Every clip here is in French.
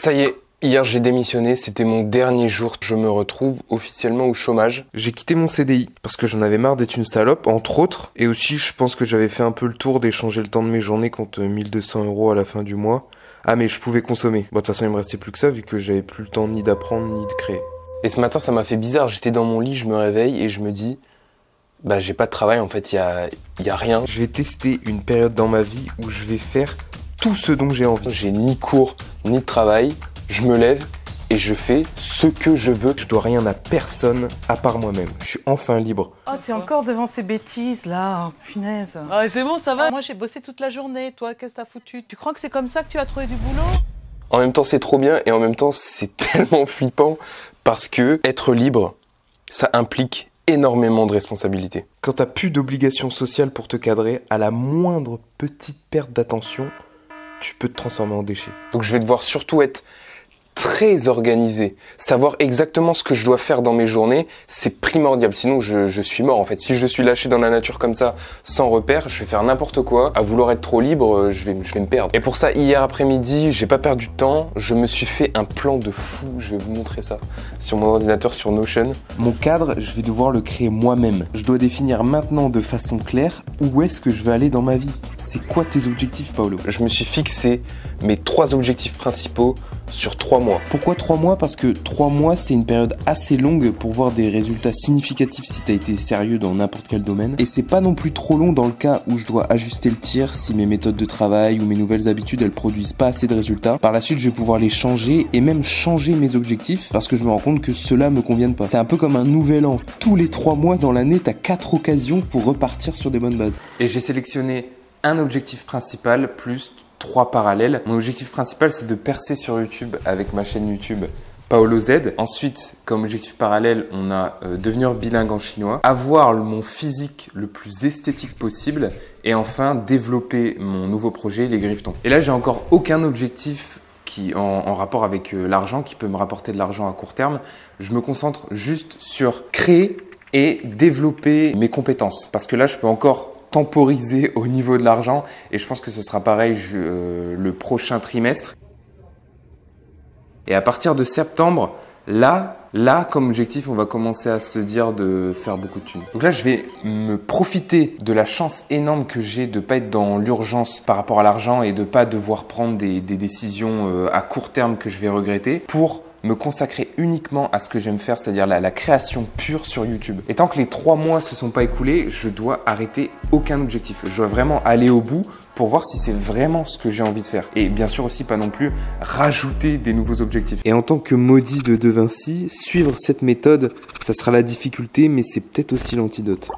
Ça y est, hier j'ai démissionné, c'était mon dernier jour. Je me retrouve officiellement au chômage. J'ai quitté mon CDI parce que j'en avais marre d'être une salope, entre autres. Et aussi, je pense que j'avais fait un peu le tour d'échanger le temps de mes journées contre 1200 € à la fin du mois. Ah mais je pouvais consommer. Bon, de toute façon, il me restait plus que ça vu que j'avais plus le temps ni d'apprendre ni de créer. Et ce matin, ça m'a fait bizarre. J'étais dans mon lit, je me réveille et je me dis... Bah j'ai pas de travail en fait, il y a rien. Je vais tester une période dans ma vie où je vais faire tout ce dont j'ai envie. J'ai ni cours, ni de travail, je me lève et je fais ce que je veux. Je dois rien à personne à part moi-même. Je suis enfin libre. Oh, t'es encore devant ces bêtises là, punaise. Ah, c'est bon, ça va. Moi j'ai bossé toute la journée, toi qu'est-ce que t'as foutu? Tu crois que c'est comme ça que tu as trouvé du boulot? En même temps c'est trop bien et en même temps c'est tellement flippant parce que être libre, ça implique énormément de responsabilités. Quand t'as plus d'obligations sociales pour te cadrer, à la moindre petite perte d'attention, tu peux te transformer en déchet. Donc je vais devoir surtout être très organisé. Savoir exactement ce que je dois faire dans mes journées, c'est primordial. Sinon, je suis mort en fait. Si je suis lâché dans la nature comme ça, sans repère, je vais faire n'importe quoi. À vouloir être trop libre, je vais me perdre. Et pour ça, hier après-midi, j'ai pas perdu de temps. Je me suis fait un plan de fou. Je vais vous montrer ça sur mon ordinateur, sur Notion. Mon cadre, je vais devoir le créer moi-même. Je dois définir maintenant de façon claire où est-ce que je veux aller dans ma vie. C'est quoi tes objectifs, Paolo? Je me suis fixé mes 3 objectifs principaux sur 3 mois. Pourquoi 3 mois? Parce que 3 mois, c'est une période assez longue pour voir des résultats significatifs si tu as été sérieux dans n'importe quel domaine. Et c'est pas non plus trop long dans le cas où je dois ajuster le tir si mes méthodes de travail ou mes nouvelles habitudes, elles produisent pas assez de résultats. Par la suite, je vais pouvoir les changer et même changer mes objectifs parce que je me rends compte que ceux-là me conviennent pas. C'est un peu comme un nouvel an. Tous les 3 mois dans l'année, tu as 4 occasions pour repartir sur des bonnes bases. Et j'ai sélectionné un objectif principal plus 3 parallèles. Mon objectif principal, c'est de percer sur YouTube avec ma chaîne YouTube Paolo Z. Ensuite, comme objectif parallèle, on a devenir bilingue en chinois, avoir mon physique le plus esthétique possible et enfin développer mon nouveau projet, les Griftetons. Et là, j'ai encore aucun objectif qui en rapport avec l'argent, qui peut me rapporter de l'argent à court terme. Je me concentre juste sur créer et développer mes compétences parce que là, je peux encore temporiser au niveau de l'argent et je pense que ce sera pareil le prochain trimestre. Et à partir de septembre, là comme objectif, on va commencer à se dire de faire beaucoup de thunes. Donc là, je vais me profiter de la chance énorme que j'ai de ne pas être dans l'urgence par rapport à l'argent et de ne pas devoir prendre des décisions à court terme que je vais regretter pour me consacrer uniquement à ce que j'aime faire, c'est-à-dire la création pure sur YouTube. Et tant que les 3 mois se sont pas écoulés, je dois arrêter aucun objectif. Je dois vraiment aller au bout pour voir si c'est vraiment ce que j'ai envie de faire. Et bien sûr aussi pas non plus rajouter des nouveaux objectifs. Et en tant que maudit de De Vinci, suivre cette méthode, ça sera la difficulté, mais c'est peut-être aussi l'antidote.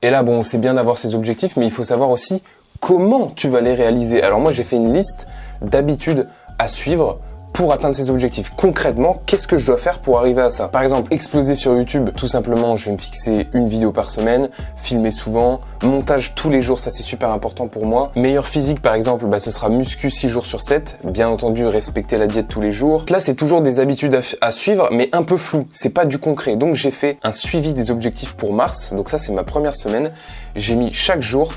Et là, bon, c'est bien d'avoir ces objectifs, mais il faut savoir aussi comment tu vas les réaliser. Alors moi, j'ai fait une liste d'habitudes à suivre pour atteindre ces objectifs. Concrètement, qu'est-ce que je dois faire pour arriver à ça? Par exemple, exploser sur YouTube, tout simplement, je vais me fixer une vidéo par semaine, filmer souvent, montage tous les jours, ça c'est super important pour moi. Meilleur physique, par exemple, ce sera muscu 6 jours sur 7, bien entendu, respecter la diète tous les jours. Là, c'est toujours des habitudes à suivre, mais un peu flou, c'est pas du concret. Donc, j'ai fait un suivi des objectifs pour mars, donc ça, c'est ma première semaine. J'ai mis chaque jour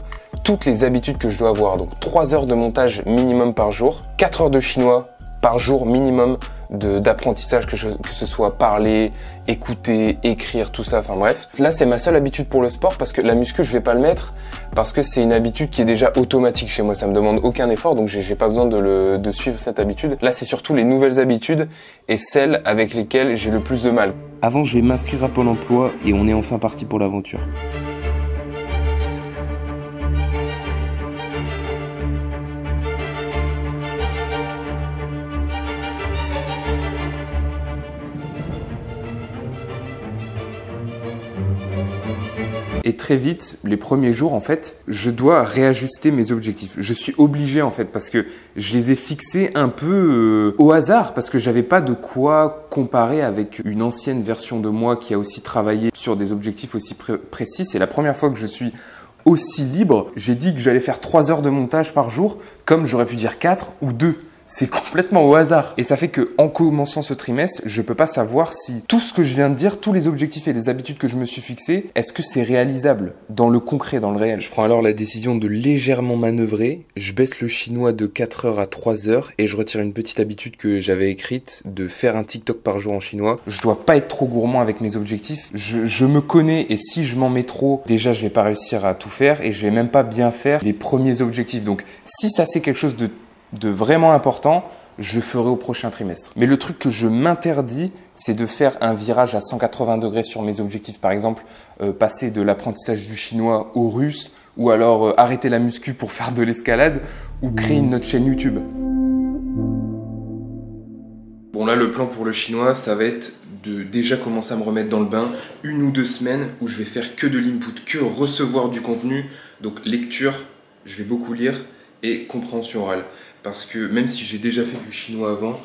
toutes les habitudes que je dois avoir, donc 3 heures de montage minimum par jour, 4 heures de chinois par jour minimum d'apprentissage, que ce soit parler, écouter, écrire, tout ça, enfin bref. Là, c'est ma seule habitude pour le sport parce que la muscu, je vais pas le mettre parce que c'est une habitude qui est déjà automatique chez moi. Ça me demande aucun effort, donc j'ai pas besoin de suivre cette habitude. Là, c'est surtout les nouvelles habitudes et celles avec lesquelles j'ai le plus de mal. Avant, je vais m'inscrire à Pôle emploi et on est enfin parti pour l'aventure. Et très vite, les premiers jours, en fait, je dois réajuster mes objectifs. Je suis obligé, en fait, parce que je les ai fixés un peu au hasard, parce que j'avais pas de quoi comparer avec une ancienne version de moi qui a aussi travaillé sur des objectifs aussi précis. C'est la première fois que je suis aussi libre. J'ai dit que j'allais faire 3 heures de montage par jour, comme j'aurais pu dire 4 ou 2. C'est complètement au hasard. Et ça fait que en commençant ce trimestre, je peux pas savoir si tout ce que je viens de dire, tous les objectifs et les habitudes que je me suis fixés, est-ce que c'est réalisable dans le concret, dans le réel. Je prends alors la décision de légèrement manœuvrer. Je baisse le chinois de 4 heures à 3 heures et je retire une petite habitude que j'avais écrite de faire un TikTok par jour en chinois. Je dois pas être trop gourmand avec mes objectifs. Je me connais et si je m'en mets trop, déjà je vais pas réussir à tout faire et je vais même pas bien faire les premiers objectifs. Donc si ça c'est quelque chose de vraiment important, je le ferai au prochain trimestre. Mais le truc que je m'interdis, c'est de faire un virage à 180 degrés sur mes objectifs. Par exemple, passer de l'apprentissage du chinois au russe, ou alors arrêter la muscu pour faire de l'escalade, ou créer une autre chaîne YouTube. Bon là, le plan pour le chinois, ça va être de déjà commencer à me remettre dans le bain 1 ou 2 semaines où je vais faire que de l'input, que recevoir du contenu. Donc lecture, je vais beaucoup lire, et compréhension orale. Parce que même si j'ai déjà fait du chinois avant,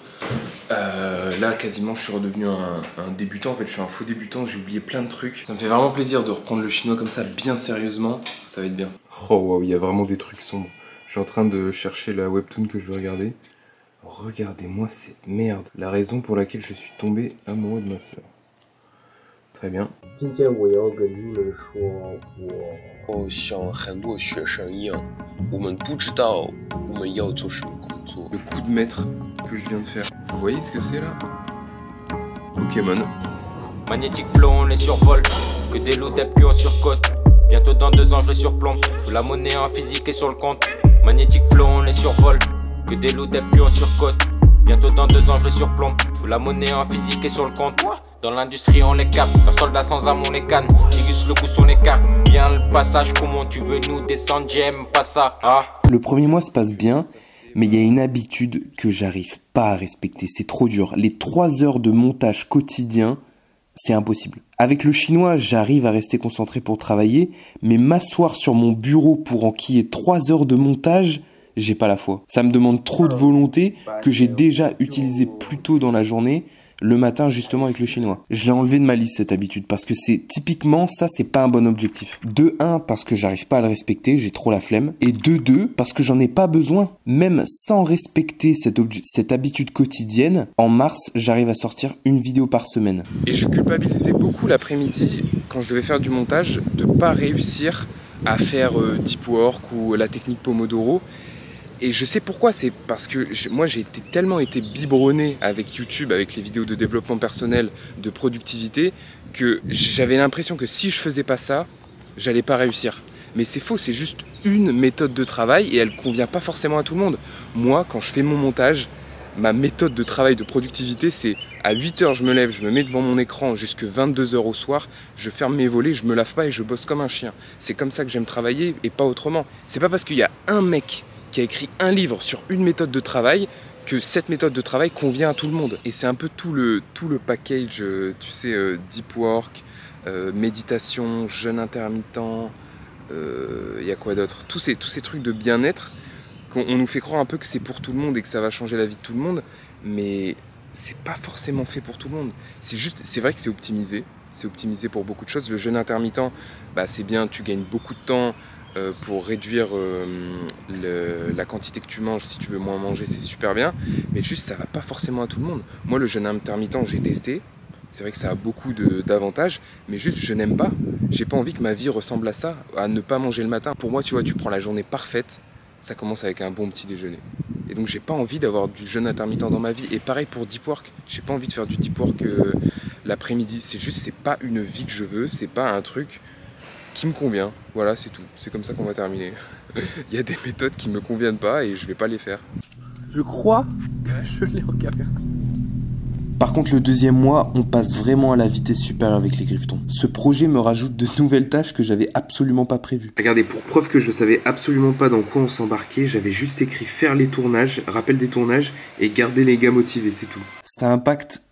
là quasiment je suis redevenu un débutant. En fait je suis un faux débutant, j'ai oublié plein de trucs. Ça me fait vraiment plaisir de reprendre le chinois comme ça bien sérieusement. Ça va être bien. Oh waouh, il y a vraiment des trucs sombres. Je suis en train de chercher la webtoon que je veux regarder. Regardez-moi cette merde. La raison pour laquelle je suis tombé amoureux de ma soeur. Très bien. Le coup de maître que je viens de faire. Vous voyez ce que c'est là? Pokémon. Magnétique flow, on les survole. Que des lots d'EPQ en surcote. Bientôt dans 2 ans, je le surplombe. Je veux la monnaie en physique et sur le compte. Magnétique flow, on les survole. Que des lots d'EPQ en surcote. Bientôt dans 2 ans, je le surplombe. Je veux la monnaie en physique et sur le compte. Dans l'industrie, on les capte. Leurs soldats sans âme, on les canne. Tirus le coup sur les cartes. Bien le passage, comment tu veux nous descendre? J'aime pas ça. Ah. Le premier mois se passe bien, mais il y a une habitude que j'arrive pas à respecter. C'est trop dur. Les 3 heures de montage quotidien, c'est impossible. Avec le chinois, j'arrive à rester concentré pour travailler, mais m'asseoir sur mon bureau pour enquiller 3 heures de montage, j'ai pas la foi. Ça me demande trop de volonté que j'ai déjà utilisé plus tôt dans la journée, le matin justement avec le chinois. Je l'ai enlevé de ma liste cette habitude parce que c'est typiquement ça, c'est pas un bon objectif. De 1 parce que j'arrive pas à le respecter, j'ai trop la flemme, et de 2 parce que j'en ai pas besoin. Même sans respecter cette habitude quotidienne, en mars j'arrive à sortir une vidéo par semaine. Et je culpabilisais beaucoup l'après-midi quand je devais faire du montage de pas réussir à faire deep work ou la technique Pomodoro. Et je sais pourquoi, c'est parce que moi j'ai tellement été biberonné avec YouTube, avec les vidéos de développement personnel, de productivité, que j'avais l'impression que si je faisais pas ça, j'allais pas réussir. Mais c'est faux, c'est juste une méthode de travail et elle convient pas forcément à tout le monde. Moi, quand je fais mon montage, ma méthode de travail de productivité, c'est à 8 h je me lève, je me mets devant mon écran jusqu'à 22 h au soir, je ferme mes volets, je me lave pas et je bosse comme un chien. C'est comme ça que j'aime travailler et pas autrement. C'est pas parce qu'il y a un mec qui a écrit un livre sur une méthode de travail que cette méthode de travail convient à tout le monde. Et c'est un peu tout le package, tu sais, deep work, méditation, jeûne intermittent, y a quoi d'autre? Tous ces trucs de bien-être, on nous fait croire un peu que c'est pour tout le monde et que ça va changer la vie de tout le monde, mais c'est pas forcément fait pour tout le monde. C'est vrai que c'est optimisé pour beaucoup de choses. Le jeûne intermittent, bah, c'est bien, tu gagnes beaucoup de temps, pour réduire la quantité que tu manges. Si tu veux moins manger, c'est super bien, mais juste ça va pas forcément à tout le monde. Moi le jeûne intermittent, j'ai testé, c'est vrai que ça a beaucoup d'avantages, mais juste je n'aime pas. J'ai pas envie que ma vie ressemble à ça, à ne pas manger le matin. Pour moi, tu vois, tu prends la journée parfaite, ça commence avec un bon petit déjeuner. Et donc j'ai pas envie d'avoir du jeûne intermittent dans ma vie. Et pareil pour deep work, j'ai pas envie de faire du deep work l'après-midi. C'est pas une vie que je veux, c'est pas un truc qui me convient. Voilà, c'est tout. C'est comme ça qu'on va terminer. Il y a des méthodes qui me conviennent pas et je vais pas les faire. Je crois que je l'ai encadré. Par contre, le deuxième mois, on passe vraiment à la vitesse supérieure avec les griffetons. Ce projet me rajoute de nouvelles tâches que j'avais absolument pas prévues. Regardez, pour preuve que je savais absolument pas dans quoi on s'embarquait, j'avais juste écrit faire les tournages, rappel des tournages et garder les gars motivés, c'est tout. Ça impacte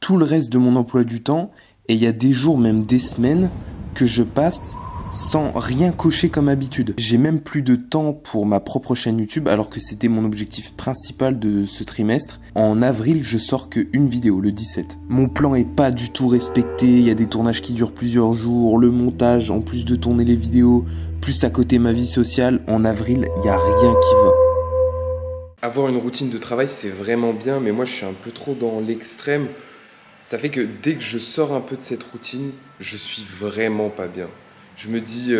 tout le reste de mon emploi du temps et il y a des jours, même des semaines, que je passe sans rien cocher comme habitude. J'ai même plus de temps pour ma propre chaîne YouTube alors que c'était mon objectif principal de ce trimestre. En avril, je sors qu'une vidéo, le 17. Mon plan est pas du tout respecté, il y a des tournages qui durent plusieurs jours, le montage, en plus de tourner les vidéos, plus à côté ma vie sociale, en avril, il y a rien qui va. Avoir une routine de travail, c'est vraiment bien, mais moi je suis un peu trop dans l'extrême. Ça fait que dès que je sors un peu de cette routine, je suis vraiment pas bien. Je me dis,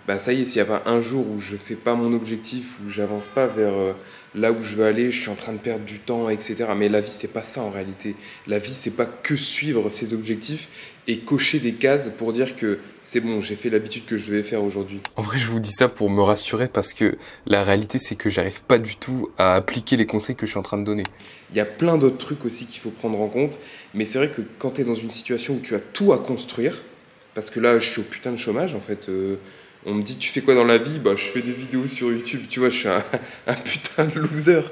bah ça y est, s'il n'y a pas un jour où je fais pas mon objectif, où j'avance pas vers là où je veux aller, je suis en train de perdre du temps, etc. Mais la vie, c'est pas ça en réalité. La vie, c'est pas que suivre ses objectifs et cocher des cases pour dire que c'est bon, j'ai fait l'habitude que je devais faire aujourd'hui. En vrai, je vous dis ça pour me rassurer parce que la réalité, c'est que j'arrive pas du tout à appliquer les conseils que je suis en train de donner. Il y a plein d'autres trucs aussi qu'il faut prendre en compte, mais c'est vrai que quand tu es dans une situation où tu as tout à construire, parce que là, je suis au putain de chômage, en fait. On me dit, tu fais quoi dans la vie? Bah, je fais des vidéos sur YouTube. Tu vois, je suis un putain de loser.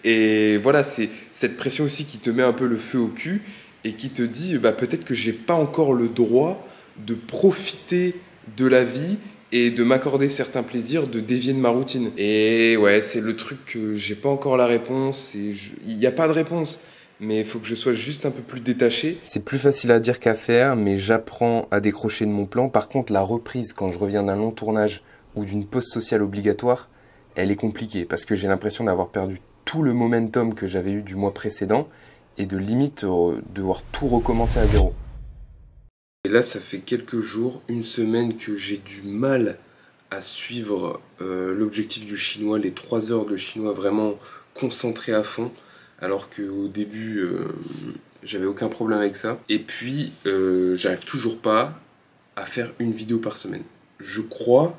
Et voilà, c'est cette pression aussi qui te met un peu le feu au cul et qui te dit, bah, peut-être que j'ai pas encore le droit de profiter de la vie et de m'accorder certains plaisirs, de dévier de ma routine. Et ouais, c'est le truc que j'ai pas encore la réponse. Il n'y a pas de réponse. Mais il faut que je sois juste un peu plus détaché. C'est plus facile à dire qu'à faire, mais j'apprends à décrocher de mon plan. Par contre, la reprise, quand je reviens d'un long tournage ou d'une pause sociale obligatoire, elle est compliquée parce que j'ai l'impression d'avoir perdu tout le momentum que j'avais eu du mois précédent et de limite devoir tout recommencer à zéro. Et là, ça fait quelques jours, une semaine que j'ai du mal à suivre l'objectif du chinois, les 3 heures de chinois vraiment concentré à fond. Alors qu'au début, j'avais aucun problème avec ça. Et puis, j'arrive toujours pas à faire une vidéo par semaine. Je crois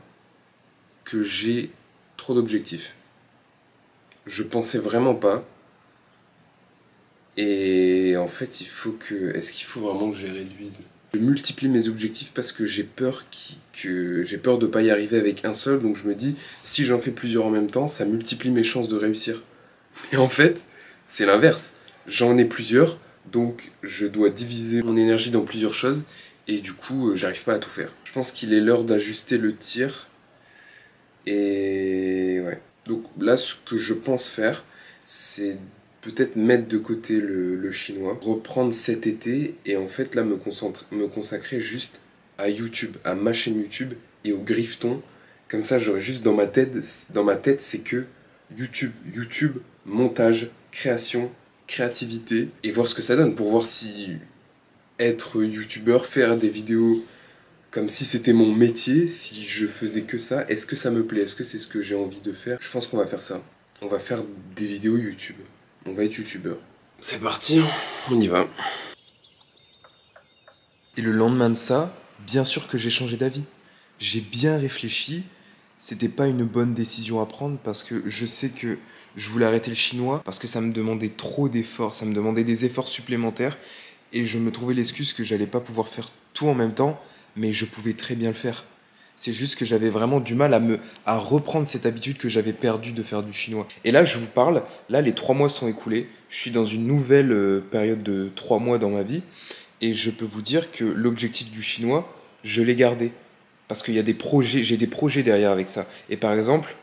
que j'ai trop d'objectifs. Je pensais vraiment pas. Et en fait, est-ce qu'il faut vraiment que je les réduise? Je multiplie mes objectifs parce que j'ai peur de pas y arriver avec un seul. Donc je me dis, si j'en fais plusieurs en même temps, ça multiplie mes chances de réussir. Mais en fait, c'est l'inverse. J'en ai plusieurs, donc je dois diviser mon énergie dans plusieurs choses et du coup, j'arrive pas à tout faire. Je pense qu'il est l'heure d'ajuster le tir. Et ouais. Donc là, ce que je pense faire, c'est peut-être mettre de côté le chinois, reprendre cet été et en fait là me consacrer juste à YouTube, à ma chaîne YouTube et au grifton. Comme ça, j'aurais juste dans ma tête, c'est que YouTube, montage, création, créativité et voir ce que ça donne pour voir si être youtubeur, faire des vidéos comme si c'était mon métier, si je faisais que ça, est-ce que ça me plaît, est-ce que c'est ce que j'ai envie de faire? Je pense qu'on va faire ça. On va faire des vidéos YouTube. On va être youtubeur. C'est parti, on y va. Et le lendemain de ça, bien sûr que j'ai changé d'avis. J'ai bien réfléchi. C'était pas une bonne décision à prendre parce que je sais que je voulais arrêter le chinois parce que ça me demandait trop d'efforts, ça me demandait des efforts supplémentaires et je me trouvais l'excuse que j'allais pas pouvoir faire tout en même temps, mais je pouvais très bien le faire. C'est juste que j'avais vraiment du mal à reprendre cette habitude que j'avais perdue de faire du chinois. Et là, je vous parle, là, les 3 mois sont écoulés. Je suis dans une nouvelle période de 3 mois dans ma vie. Et je peux vous dire que l'objectif du chinois, je l'ai gardé. Parce qu'il y a des projets, j'ai des projets derrière avec ça. Et par exemple,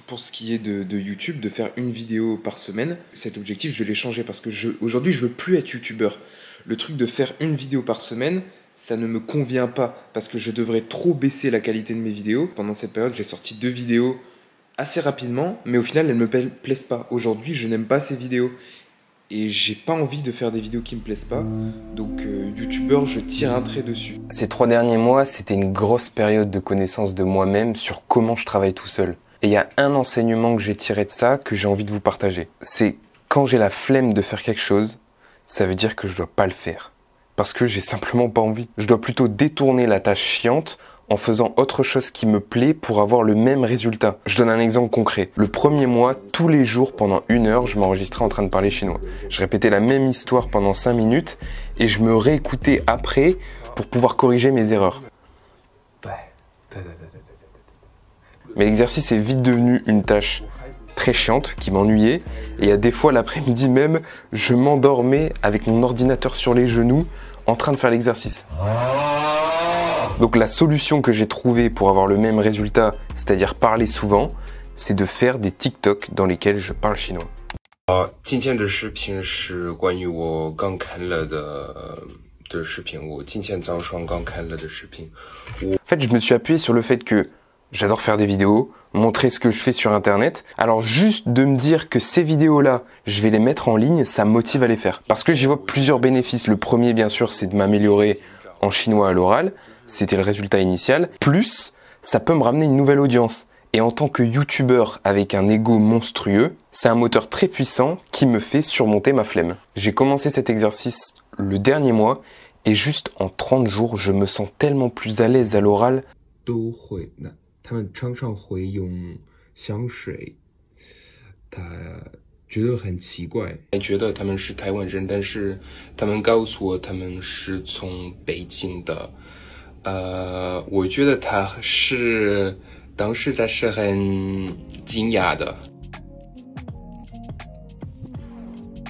pour ce qui est de YouTube, de faire une vidéo par semaine, cet objectif, je l'ai changé parce que aujourd'hui, je veux plus être youtubeur. Le truc de faire une vidéo par semaine, ça ne me convient pas parce que je devrais trop baisser la qualité de mes vidéos. Pendant cette période, j'ai sorti 2 vidéos assez rapidement, mais au final, elles ne me plaisent pas. Aujourd'hui, je n'aime pas ces vidéos et j'ai pas envie de faire des vidéos qui me plaisent pas. Donc, youtubeur, je tire un trait dessus. Ces 3 derniers mois, c'était une grosse période de connaissance de moi-même sur comment je travaille tout seul. Et il y a un enseignement que j'ai tiré de ça que j'ai envie de vous partager. C'est quand j'ai la flemme de faire quelque chose, ça veut dire que je dois pas le faire. Parce que j'ai simplement pas envie. Je dois plutôt détourner la tâche chiante en faisant autre chose qui me plaît pour avoir le même résultat. Je donne un exemple concret. Le premier mois, tous les jours, pendant 1 heure, je m'enregistrais en train de parler chinois. Je répétais la même histoire pendant 5 minutes et je me réécoutais après pour pouvoir corriger mes erreurs. Mais l'exercice est vite devenu une tâche très chiante qui m'ennuyait et il y a des fois l'après-midi même, je m'endormais avec mon ordinateur sur les genoux en train de faire l'exercice. Donc la solution que j'ai trouvée pour avoir le même résultat, c'est-à-dire parler souvent, c'est de faire des TikTok dans lesquels je parle chinois. 今天的视频是关于我刚看了的视频，我今天早上刚看了的视频。En fait, je me suis appuyé sur le fait que j'adore faire des vidéos, montrer ce que je fais sur internet. Alors juste de me dire que ces vidéos-là, je vais les mettre en ligne, ça me motive à les faire. Parce que j'y vois plusieurs bénéfices. Le premier, bien sûr, c'est de m'améliorer en chinois à l'oral. C'était le résultat initial. Plus, ça peut me ramener une nouvelle audience. Et en tant que youtubeur avec un ego monstrueux, c'est un moteur très puissant qui me fait surmonter ma flemme. J'ai commencé cet exercice le dernier mois et juste en 30 jours, je me sens tellement plus à l'aise à l'oral. 都会的，他们常常会用香水，他觉得很奇怪，觉得他们是台湾人，但是他们告诉我他们是从北京的，我觉得当时他是很惊讶的。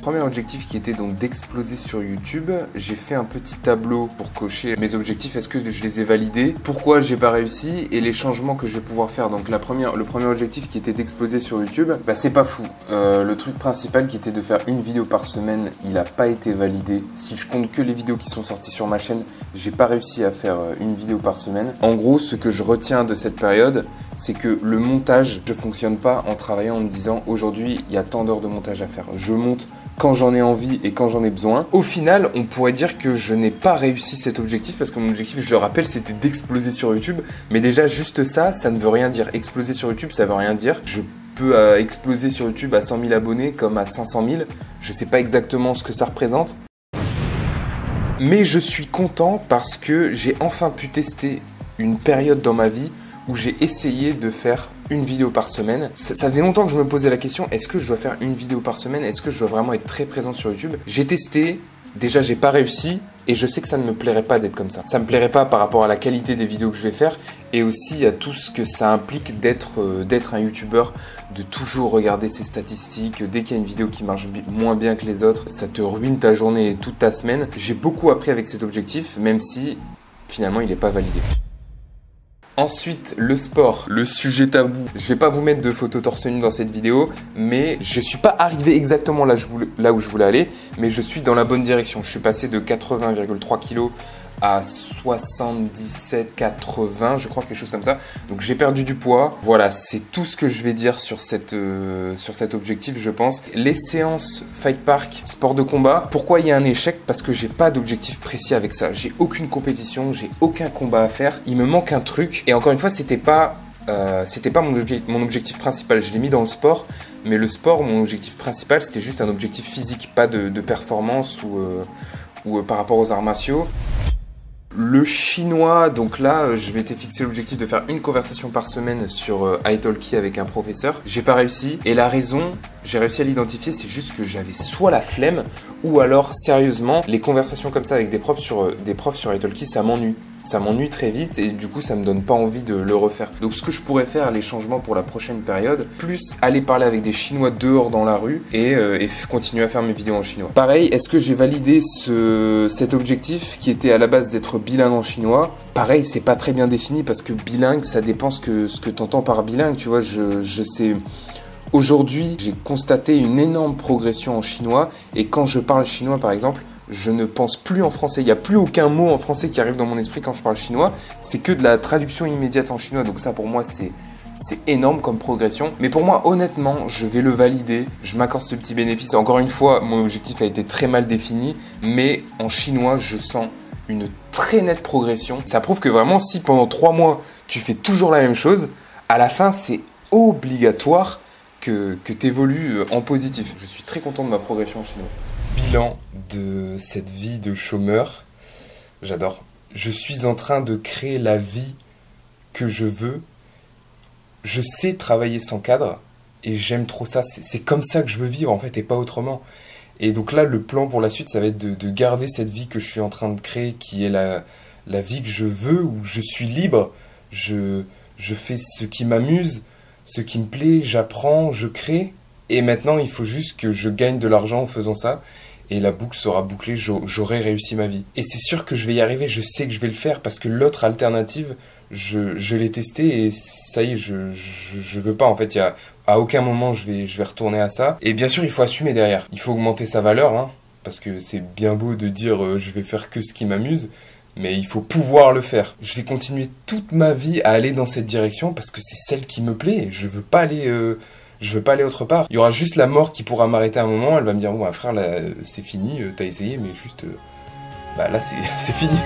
Premier objectif qui était donc d'exploser sur YouTube, j'ai fait un petit tableau pour cocher mes objectifs, est-ce que je les ai validés, pourquoi j'ai pas réussi et les changements que je vais pouvoir faire. Donc le premier objectif qui était d'exploser sur YouTube, bah c'est pas fou. Le truc principal qui était de faire une vidéo par semaine, il a pas été validé. Si je compte que les vidéos qui sont sorties sur ma chaîne, j'ai pas réussi à faire une vidéo par semaine. En gros, ce que je retiens de cette période, c'est que le montage, je fonctionne pas en travaillant en me disant aujourd'hui il y a tant d'heures de montage à faire. Je monte quand j'en ai envie et quand j'en ai besoin. Au final, on pourrait dire que je n'ai pas réussi cet objectif parce que mon objectif, je le rappelle, c'était d'exploser sur YouTube. Mais déjà, juste ça, ça ne veut rien dire. Exploser sur YouTube, ça veut rien dire. Je peux exploser sur YouTube à 100 000 abonnés comme à 500 000. Je sais pas exactement ce que ça représente. Mais je suis content parce que j'ai enfin pu tester une période dans ma vie où j'ai essayé de faire une vidéo par semaine. Ça faisait longtemps que je me posais la question, est-ce que je dois faire une vidéo par semaine? Est-ce que je dois vraiment être très présent sur YouTube? J'ai testé, déjà j'ai pas réussi et je sais que ça ne me plairait pas d'être comme ça. Ça me plairait pas par rapport à la qualité des vidéos que je vais faire et aussi à tout ce que ça implique d'être un youtubeur, de toujours regarder ses statistiques. Dès qu'il y a une vidéo qui marche moins bien que les autres, ça te ruine ta journée et toute ta semaine. J'ai beaucoup appris avec cet objectif, même si finalement il n'est pas validé. Ensuite, le sport, le sujet tabou. Je vais pas vous mettre de photos torse nu dans cette vidéo, mais je suis pas arrivé exactement là où je voulais aller, mais je suis dans la bonne direction. Je suis passé de 80,3 kg à 77,80, je crois, quelque chose comme ça. Donc j'ai perdu du poids. Voilà, c'est tout ce que je vais dire sur cet objectif, je pense. Les séances Fight Park, sport de combat, pourquoi il y a un échec? Parce que j'ai pas d'objectif précis avec ça. J'ai aucune compétition, j'ai aucun combat à faire. Il me manque un truc. Et encore une fois, c'était pas mon objectif principal. Je l'ai mis dans le sport, mais le sport, mon objectif principal, c'était juste un objectif physique, pas de performance ou par rapport aux arts martiaux. Le chinois, donc là, je m'étais fixé l'objectif de faire une conversation par semaine sur italki avec un professeur. J'ai pas réussi et la raison, j'ai réussi à l'identifier, c'est juste que j'avais soit la flemme ou alors sérieusement, les conversations comme ça avec des profs sur italki, ça m'ennuie. Ça m'ennuie très vite et du coup ça me donne pas envie de le refaire. Donc ce que je pourrais faire, les changements pour la prochaine période, plus aller parler avec des Chinois dehors dans la rue et continuer à faire mes vidéos en chinois. Pareil, est-ce que j'ai validé cet objectif qui était à la base d'être bilingue en chinois? Pareil, c'est pas très bien défini parce que bilingue, ça dépend ce que t'entends par bilingue, tu vois, je sais... Aujourd'hui, j'ai constaté une énorme progression en chinois et quand je parle chinois par exemple, je ne pense plus en français. Il n'y a plus aucun mot en français qui arrive dans mon esprit quand je parle chinois. C'est que de la traduction immédiate en chinois. Donc ça, pour moi, c'est énorme comme progression. Mais pour moi, honnêtement, je vais le valider. Je m'accorde ce petit bénéfice. Encore une fois, mon objectif a été très mal défini. Mais en chinois, je sens une très nette progression. Ça prouve que vraiment, si pendant 3 mois, tu fais toujours la même chose, à la fin, c'est obligatoire que tu évolues en positif. Je suis très content de ma progression en chinois. Bilan de cette vie de chômeur, j'adore. Je suis en train de créer la vie que je veux. Je sais travailler sans cadre et j'aime trop ça. C'est comme ça que je veux vivre en fait et pas autrement. Et donc là, le plan pour la suite, ça va être de garder cette vie que je suis en train de créer, qui est la vie que je veux, où je suis libre. Je fais ce qui m'amuse, ce qui me plaît, j'apprends, je crée. Et maintenant, il faut juste que je gagne de l'argent en faisant ça. Et la boucle sera bouclée, j'aurai réussi ma vie. Et c'est sûr que je vais y arriver, je sais que je vais le faire parce que l'autre alternative, je l'ai testée et ça y est, je veux pas. En fait, à aucun moment je vais retourner à ça. Et bien sûr, il faut assumer derrière. Il faut augmenter sa valeur, hein, parce que c'est bien beau de dire je vais faire que ce qui m'amuse. mais il faut pouvoir le faire. Je vais continuer toute ma vie à aller dans cette direction parce que c'est celle qui me plaît. Je veux pas aller autre part. Il y aura juste la mort qui pourra m'arrêter à un moment. Elle va me dire, bon, frère, là, c'est fini, t'as essayé, mais juste, là, c'est fini.